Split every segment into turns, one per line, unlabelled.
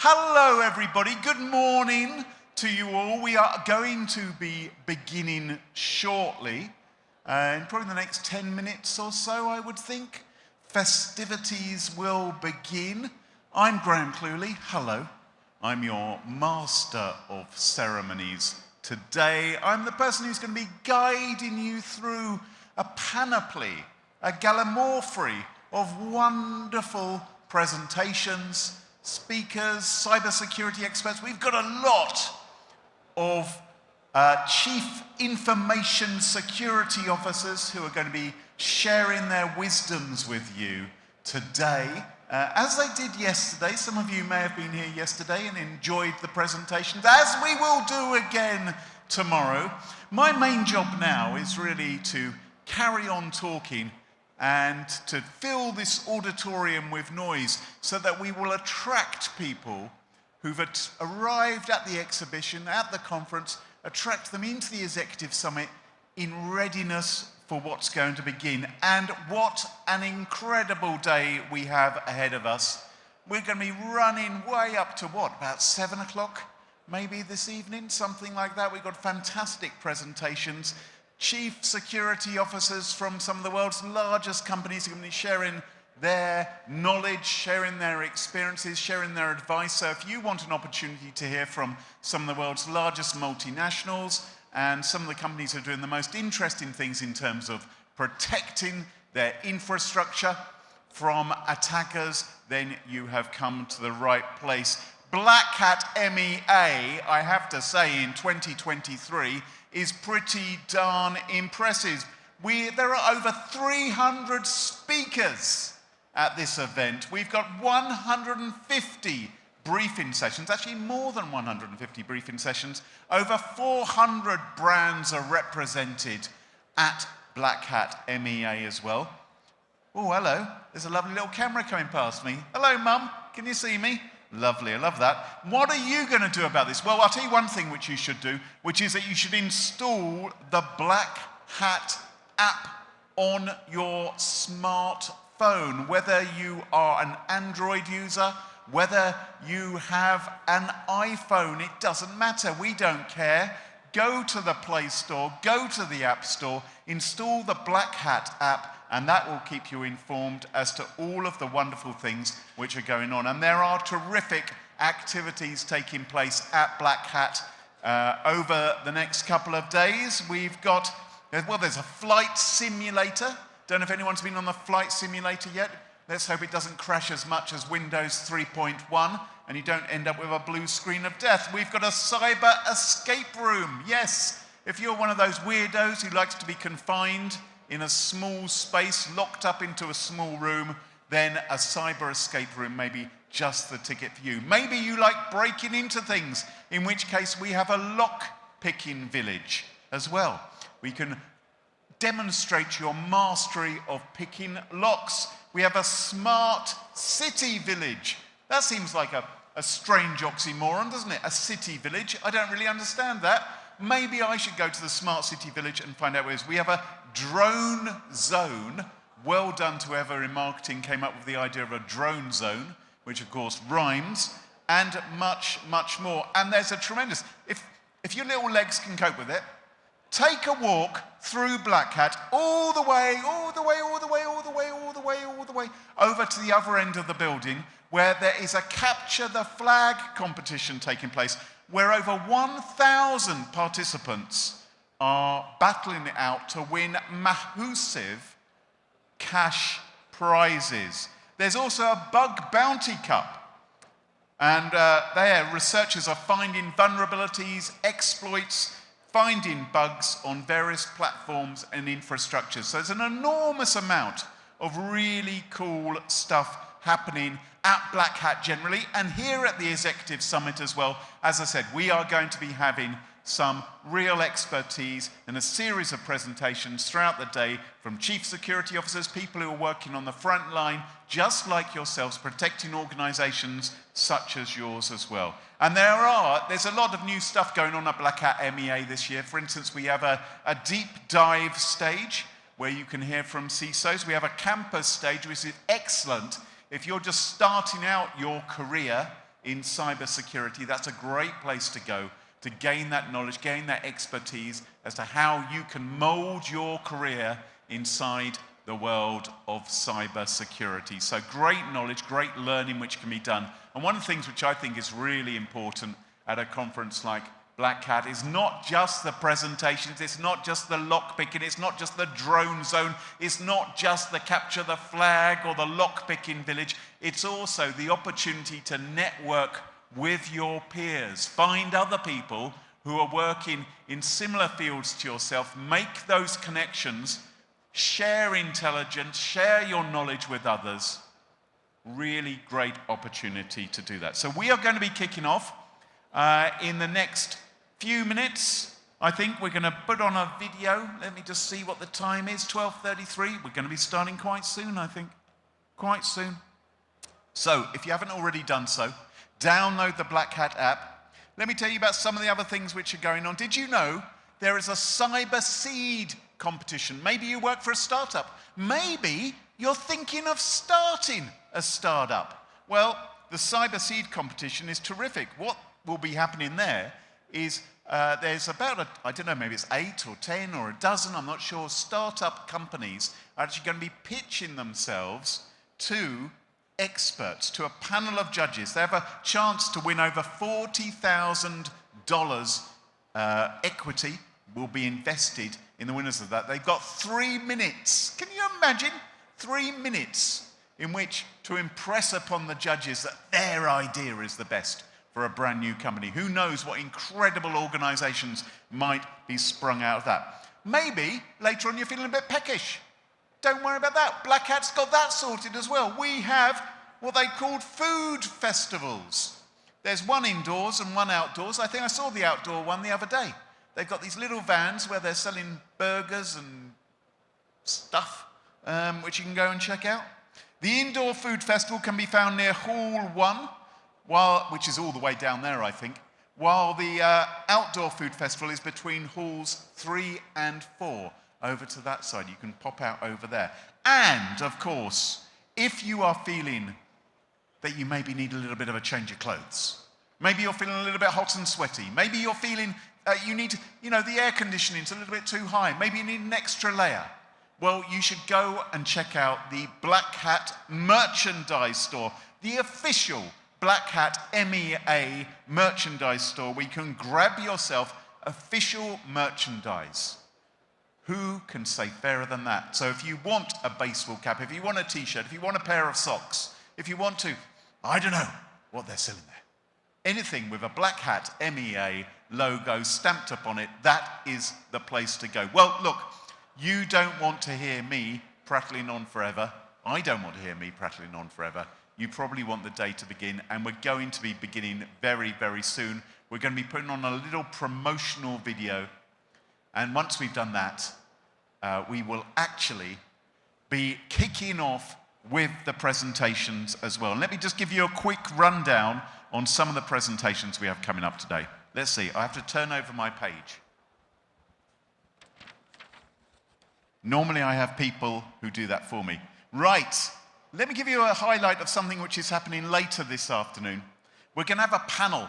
Hello everybody, good morning to you all. We are going to be beginning shortly, in probably the next 10 minutes or so, I would think. Festivities will begin. I'm Cluley, hello. I'm your Master of Ceremonies today. I'm the person who's going to be guiding you through a panoply, a gallimaufry of wonderful presentations, speakers, cybersecurity experts. We've got a lot of chief information security officers who are going to be sharing their wisdoms with you today. As they did yesterday, some of you may have been here yesterday and enjoyed the presentations, as we will do again tomorrow. My main job now is really to carry on talking and to fill this auditorium with noise so that we will attract people who've arrived at the exhibition, at the conference, attract them into the Executive Summit in readiness for what's going to begin. And what an incredible day we have ahead of us. We're going to be running way up to what, about 7 o'clock maybe this evening, something like that. We've got fantastic presentations. Chief security officers from some of the world's largest companies are going to be sharing their knowledge, sharing their experiences, sharing their advice. So if you want an opportunity to hear from some of the world's largest multinationals and some of the companies who are doing the most interesting things in terms of protecting their infrastructure from attackers, then you have come to the right place. Black Hat MEA, I have to say, in 2023 is pretty darn impressive. There are over 300 speakers at this event. We've got 150 briefing sessions, actually more than 150 briefing sessions. Over 400 brands are represented at Black Hat MEA as well. Oh, hello. There's a lovely little camera coming past me. Hello, Mum. Can you see me? Lovely, I love that. What are you going to do about this? Well, I'll tell you one thing which you should do, which is that you should install the Black Hat app on your smartphone. Whether you are an Android user, whether you have an iPhone, it doesn't matter. We don't care. Go to the Play Store, go to the App Store, install the Black Hat app, and that will keep you informed as to all of the wonderful things which are going on. And there are terrific activities taking place at Black Hat over the next couple of days. We've got, well, there's a flight simulator. Don't know if anyone's been on the flight simulator yet. Let's hope it doesn't crash as much as Windows 3.1 and you don't end up with a blue screen of death. We've got a cyber escape room. Yes, if you're one of those weirdos who likes to be confined in a small space, locked up into a small room, then a cyber escape room may be just the ticket for you. Maybe you like breaking into things, in which case we have a lock-picking village as well. We can demonstrate your mastery of picking locks. We have a smart city village. That seems like a strange oxymoron, doesn't it? A city village. I don't really understand that. Maybe I should go to the smart city village and find out where it is. We have a drone zone. Well done to whoever in marketing came up with the idea of a drone zone, which of course rhymes, and much, much more. And there's a tremendous, if your little legs can cope with it, take a walk through Black Hat all the way over to the other end of the building, where there is a capture the flag competition taking place, where over 1,000 participants are battling it out to win massive cash prizes. There's also a bug bounty cup, and there researchers are finding vulnerabilities, exploits, finding bugs on various platforms and infrastructures. So there's an enormous amount of really cool stuff happening at Black Hat generally, and here at the Executive Summit as well. As I said, we are going to be having some real expertise and a series of presentations throughout the day from chief security officers, people who are working on the front line, just like yourselves, protecting organizations such as yours as well. And there's a lot of new stuff going on at Black Hat MEA this year. For instance, we have a deep dive stage where you can hear from CISOs. We have a campus stage, which is excellent if you're just starting out your career in cybersecurity, that's a great place to go to gain that knowledge, gain that expertise as to how you can mold your career inside the world of cybersecurity. So great knowledge, great learning which can be done. And one of the things which I think is really important at a conference like Black Hat is not just the presentations, it's not just the lockpicking, it's not just the drone zone, it's not just the capture the flag or the lockpicking village, it's also the opportunity to network with your peers. Find other people who are working in similar fields to yourself, make those connections, share intelligence, share your knowledge with others. Really great opportunity to do that. So we are going to be kicking off in the next few minutes. I think we're going to put on a video. Let me just see what the time is, 12:33. We're going to be starting quite soon, I think. Quite soon. So if you haven't already done so, download the Black Hat app. Let me tell you about some of the other things which are going on. Did you know there is a cyber seed competition? Maybe you work for a startup. Maybe you're thinking of starting a startup. Well, the cyber seed competition is terrific. What will be happening there is there's about, I don't know, maybe it's 8 or 10 or a dozen, I'm not sure, startup companies are actually going to be pitching themselves to experts, to a panel of judges. They have a chance to win over $40,000 equity will be invested in the winners of that. They've got 3 minutes. Can you imagine? 3 minutes in which to impress upon the judges that their idea is the best for a brand new company. Who knows what incredible organizations might be sprung out of that. Maybe later on you're feeling a bit peckish. Don't worry about that. Black Hat's got that sorted as well. We have what they called food festivals. There's one indoors and one outdoors. I think I saw the outdoor one the other day. They've got these little vans where they're selling burgers and stuff, which you can go and check out. The indoor food festival can be found near Hall 1, which is all the way down there, I think, while the outdoor food festival is between halls 3 and 4. Over to that side, you can pop out over there. And, of course, if you are feeling that you maybe need a little bit of a change of clothes, maybe you're feeling a little bit hot and sweaty, maybe you're feeling you need, the air conditioning's a little bit too high, maybe you need an extra layer. Well, you should go and check out the Black Hat merchandise store, the official Black Hat MEA merchandise store, where you can grab yourself official merchandise. Who can say fairer than that? So if you want a baseball cap, if you want a t-shirt, if you want a pair of socks, if you want to, I don't know what they're selling there. Anything with a Black Hat MEA logo stamped upon it, that is the place to go. Well, look, you don't want to hear me prattling on forever. I don't want to hear me prattling on forever. You probably want the day to begin, and we're going to be beginning very, very soon. We're going to be putting on a little promotional video, and once we've done that, we will actually be kicking off with the presentations as well. And let me just give you a quick rundown on some of the presentations we have coming up today. Let's see, I have to turn over my page. Normally I have people who do that for me. Right, let me give you a highlight of something which is happening later this afternoon. We're going to have a panel.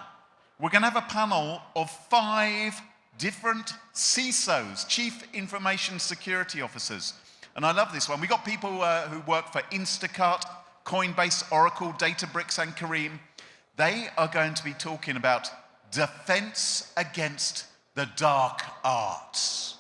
We're going to have a panel of 5 different CISOs, Chief Information Security Officers. And I love this one. We've got people who work for Instacart, Coinbase, Oracle, Databricks, and Kareem. They are going to be talking about defense against the dark arts.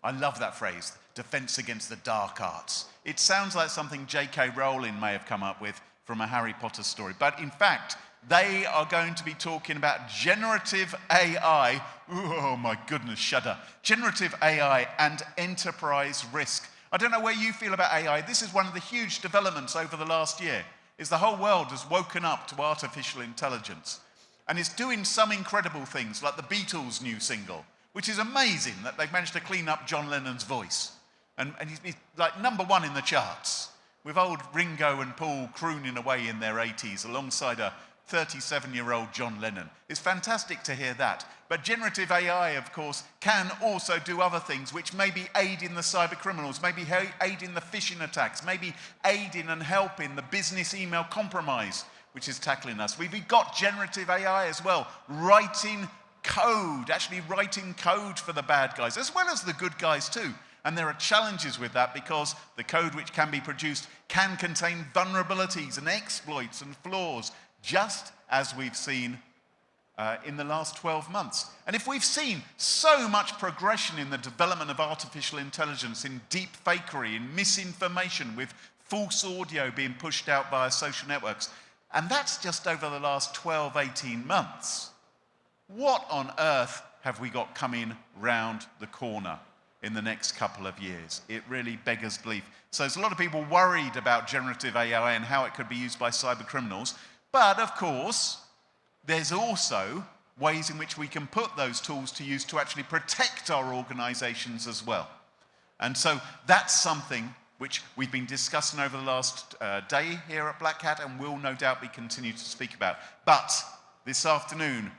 I love that phrase, defense against the dark arts. It sounds like something J.K. Rowling may have come up with from a Harry Potter story. But in fact, they are going to be talking about generative AI. Oh my goodness, shudder. Generative AI and enterprise risk. I don't know where you feel about AI. This is one of the huge developments over the last year, is the whole world has woken up to artificial intelligence. And it's doing some incredible things, like the Beatles' new single, which is amazing that they've managed to clean up John Lennon's voice. And he's like #1 in the charts, with old Ringo and Paul crooning away in their 80s alongside a 37-year-old John Lennon. It's fantastic to hear that. But generative AI, of course, can also do other things which maybe aid in the cyber criminals, maybe aid in the phishing attacks, maybe aiding and helping the business email compromise, which is tackling us. We've got generative AI as well, writing code, actually writing code for the bad guys, as well as the good guys too. And there are challenges with that because the code which can be produced can contain vulnerabilities and exploits and flaws, just as we've seen in the last 12 months. And if we've seen so much progression in the development of artificial intelligence, in deep fakery, in misinformation, with false audio being pushed out via social networks, and that's just over the last 12, 18 months, what on earth have we got coming round the corner in the next couple of years? It really beggars belief. So there's a lot of people worried about generative AI and how it could be used by cyber criminals. But of course, there's also ways in which we can put those tools to use to actually protect our organizations as well. And so that's something which we've been discussing over the last day here at Black Hat and will no doubt be continued to speak about. But this afternoon,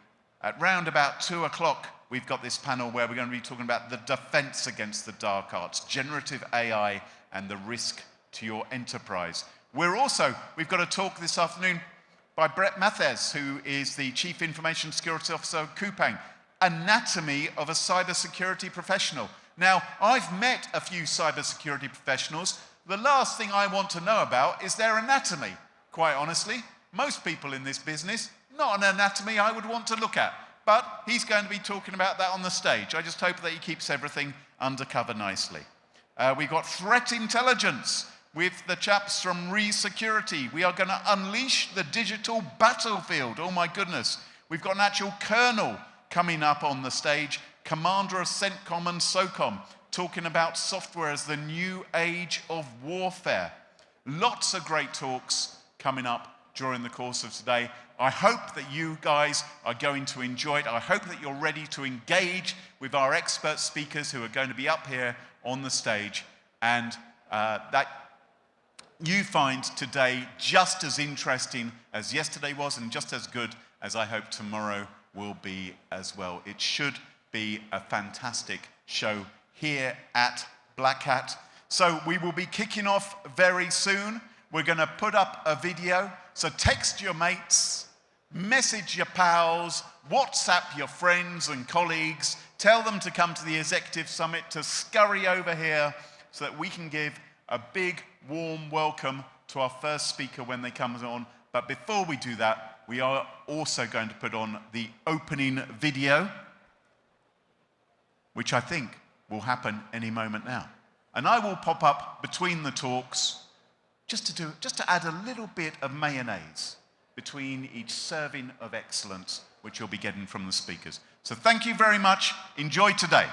at round about 2 o'clock, we've got this panel where we're going to be talking about the defense against the dark arts, generative AI and the risk to your enterprise. We've got a talk this afternoon by Brett Matthes, who is the Chief Information Security Officer of Coupang, Anatomy of a Cybersecurity Professional. Now, I've met a few cybersecurity professionals. The last thing I want to know about is their anatomy, quite honestly. Most people in this business, not an anatomy I would want to look at. But he's going to be talking about that on the stage. I just hope that he keeps everything undercover nicely. We've got threat intelligence with the chaps from Re-Security. We are going to unleash the digital battlefield. Oh my goodness. We've got an actual colonel coming up on the stage, commander of CENTCOM and SOCOM, talking about software as the new age of warfare. Lots of great talks coming up during the course of today. I hope that you guys are going to enjoy it. I hope that you're ready to engage with our expert speakers who are going to be up here on the stage, and that you find today just as interesting as yesterday was and just as good as I hope tomorrow will be as well. It should be a fantastic show here at Black Hat. So we will be kicking off very soon. We're going to put up a video. So text your mates, message your pals, WhatsApp your friends and colleagues, tell them to come to the Executive Summit, to scurry over here so that we can give a big warm welcome to our first speaker when they come on. But before we do that, we are also going to put on the opening video, which I think will happen any moment now. And I will pop up between the talks just to add a little bit of mayonnaise between each serving of excellence, which you'll be getting from the speakers. So thank you very much. Enjoy today.